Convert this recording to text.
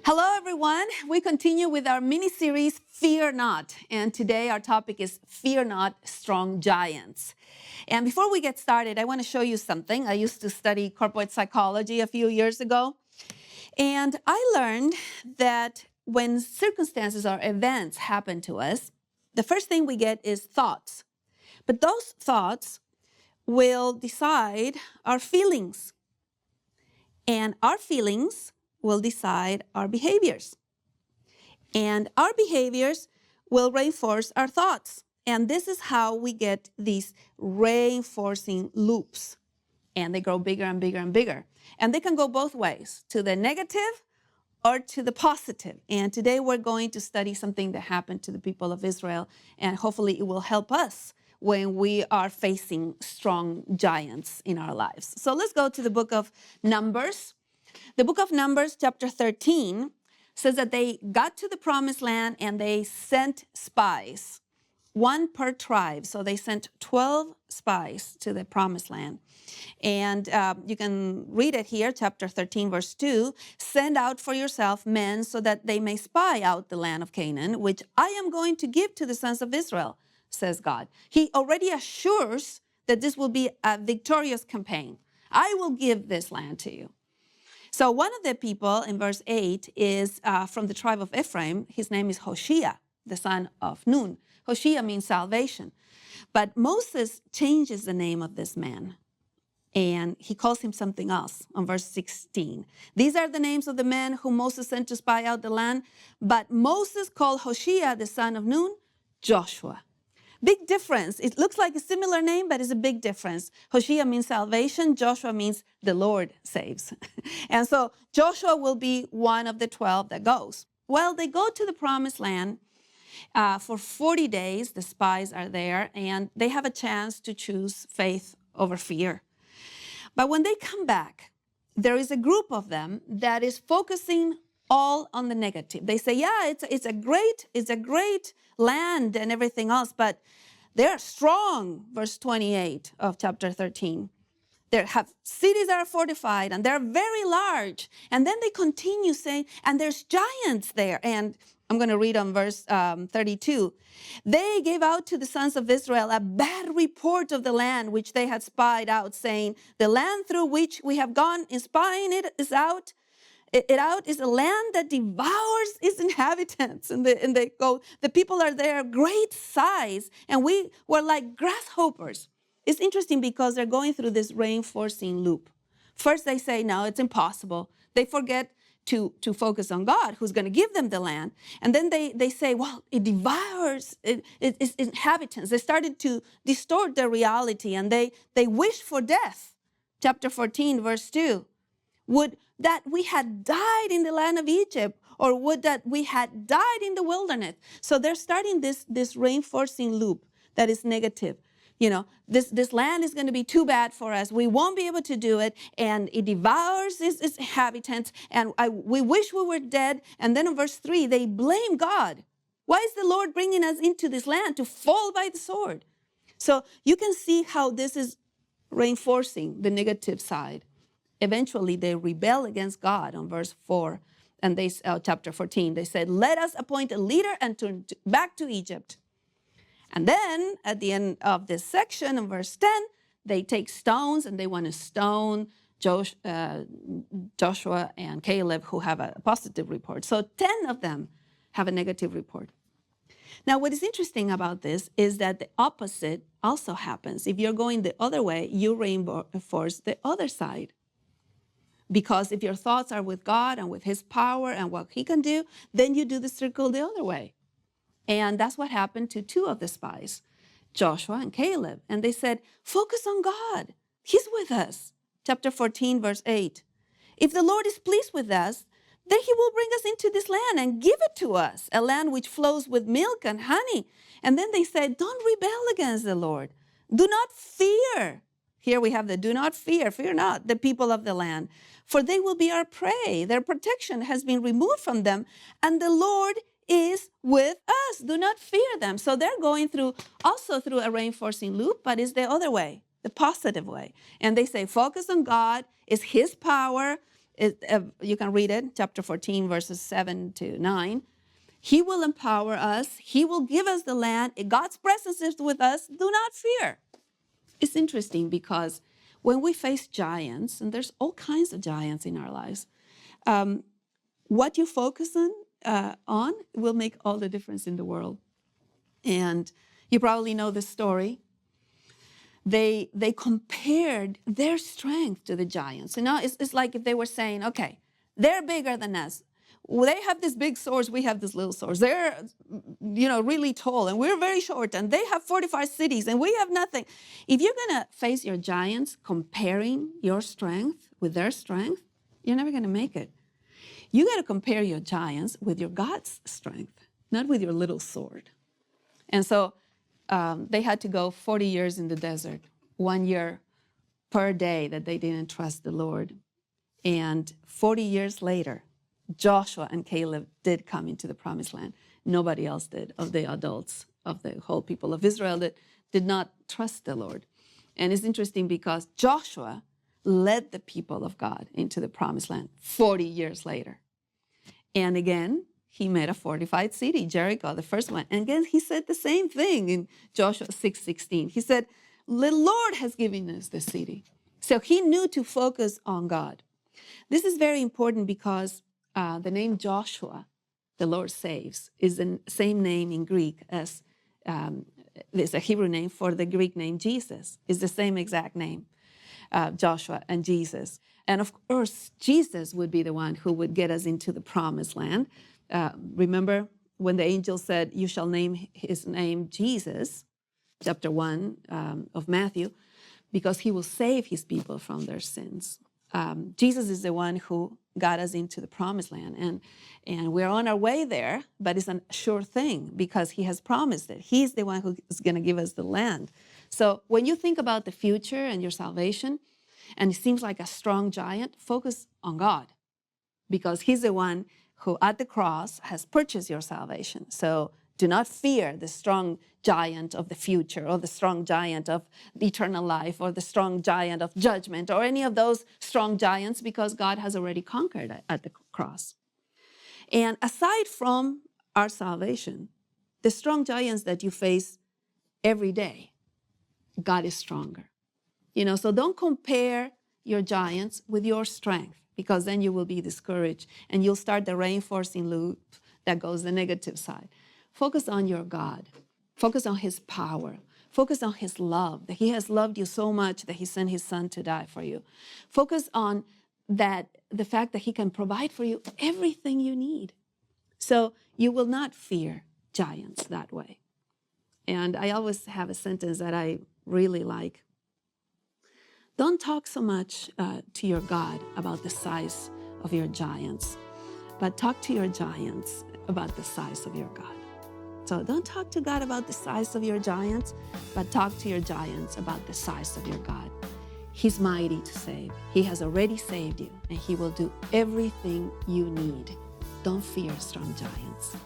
Hello, everyone. We continue with our mini-series, Fear Not. And today our topic is Fear Not, Strong Giants. And before we get started, I want to show you something. I used to study corporate psychology a few years ago. And I learned that when circumstances or events happen to us, the first thing we get is thoughts. But those thoughts will decide our feelings. And our feelings will decide our behaviors. And our behaviors will reinforce our thoughts. And this is how we get these reinforcing loops. And they grow bigger and bigger and bigger. And they can go both ways, to the negative or to the positive. And today we're going to study something that happened to the people of Israel. And hopefully it will help us when we are facing strong giants in our lives. So let's go to the book of Numbers. The book of Numbers, chapter 13, says that they got to the promised land and they sent spies, one per tribe. So they sent 12 spies to the promised land. And you can read it here, chapter 13, verse 2. Send out for yourself men so that they may spy out the land of Canaan, which I am going to give to the sons of Israel, says God. He already assures that this will be a victorious campaign. I will give this land to you. So one of the people in verse 8 is from the tribe of Ephraim. His name is Hoshea, the son of Nun. Hoshea means salvation. But Moses changes the name of this man, and he calls him something else on verse 16. These are the names of the men whom Moses sent to spy out the land. But Moses called Hoshea, the son of Nun, Joshua. Big difference. It looks like a similar name, but it's a big difference. Hoshea means salvation. Joshua means the Lord saves. And so Joshua will be one of the 12 that goes. Well, they go to the promised land for 40 days. The spies are there, and they have a chance to choose faith over fear. But when they come back, there is a group of them that is focusing all on the negative. They say, yeah, it's a great land and everything else, but they're strong, verse 28 of chapter 13. They have cities that are fortified, and they're very large. And then they continue saying, and there's giants there. And I'm going to read on verse 32. They gave out to the sons of Israel a bad report of the land which they had spied out, saying, the land through which we have gone in spying it out is a land that devours its inhabitants. And they go, the people are there, great size, and we were like grasshoppers. It's interesting because they're going through this reinforcing loop. First they say, no, it's impossible. They forget to focus on God, who's going to give them the land. And then they say, well, it devours its inhabitants. They started to distort their reality, and they wish for death. Chapter 14, verse 2. Would that we had died in the land of Egypt, or would that we had died in the wilderness. So they're starting this reinforcing loop that is negative. You know, this land is going to be too bad for us. We won't be able to do it, and it devours its inhabitants, and we wish we were dead. And then in verse 3, they blame God. Why is the Lord bringing us into this land to fall by the sword? So you can see how this is reinforcing the negative side. Eventually, they rebel against God on verse 4, and chapter 14. They said, let us appoint a leader and turn back to Egypt. And then at the end of this section, in verse 10, they take stones and they want to stone Joshua and Caleb, who have a positive report. So 10 of them have a negative report. Now, what is interesting about this is that the opposite also happens. If you're going the other way, you reinforce the other side. Because if your thoughts are with God and with His power and what He can do, then you do the circle the other way. And that's what happened to two of the spies, Joshua and Caleb. And they said, focus on God. He's with us. Chapter 14, verse 8. If the Lord is pleased with us, then He will bring us into this land and give it to us, a land which flows with milk and honey. And then they said, don't rebel against the Lord. Do not fear. Here we have the do not fear, fear not the people of the land, for they will be our prey. Their protection has been removed from them, and the Lord is with us. Do not fear them. So they're going through also through a reinforcing loop, but it's the other way, the positive way. And they say, focus on God. It's his power. You can read it, chapter 14, verses 7 to 9. He will empower us. He will give us the land. God's presence is with us. Do not fear. It's interesting because when we face giants, and there's all kinds of giants in our lives, what you focus on will make all the difference in the world. And you probably know the story. They compared their strength to the giants. You know, it's like if they were saying, okay, they're bigger than us. They have this big swords, we have this little swords. They're, really tall, and we're very short, and they have 45 cities, and we have nothing. If you're going to face your giants comparing your strength with their strength, you're never going to make it. You got to compare your giants with your God's strength, not with your little sword. And so they had to go 40 years in the desert, 1 year per day that they didn't trust the Lord. And 40 years later, Joshua and Caleb did come into the promised land. Nobody else did, of the adults, of the whole people of Israel that did not trust the Lord. And it's interesting because Joshua led the people of God into the promised land 40 years later. And again, he made a fortified city, Jericho, the first one. And again, he said the same thing in Joshua 6:16. He said, the Lord has given us the city. So he knew to focus on God. This is very important because the name Joshua, the Lord saves, is the same name in Greek as there's a Hebrew name for the Greek name Jesus. It's the same exact name, Joshua and Jesus. And of course, Jesus would be the one who would get us into the promised land. Remember when the angel said, you shall name his name Jesus, chapter 1 of Matthew, because he will save his people from their sins. Jesus is the one who got us into the promised land. And we're on our way there, but it's a sure thing because he has promised it. He's the one who is going to give us the land. So when you think about the future and your salvation, and it seems like a strong giant, focus on God because he's the one who at the cross has purchased your salvation. So do not fear the strong giant of the future or the strong giant of eternal life or the strong giant of judgment or any of those strong giants because God has already conquered at the cross. And aside from our salvation, the strong giants that you face every day, God is stronger. So don't compare your giants with your strength because then you will be discouraged and you'll start the reinforcing loop that goes the negative side. Focus on your God. Focus on his power. Focus on his love, that he has loved you so much that he sent his son to die for you. Focus on the fact that he can provide for you everything you need. So you will not fear giants that way. And I always have a sentence that I really like. Don't talk so much to your God about the size of your giants, but talk to your giants about the size of your God. So don't talk to God about the size of your giants, but talk to your giants about the size of your God. He's mighty to save. He has already saved you, and he will do everything you need. Don't fear strong giants.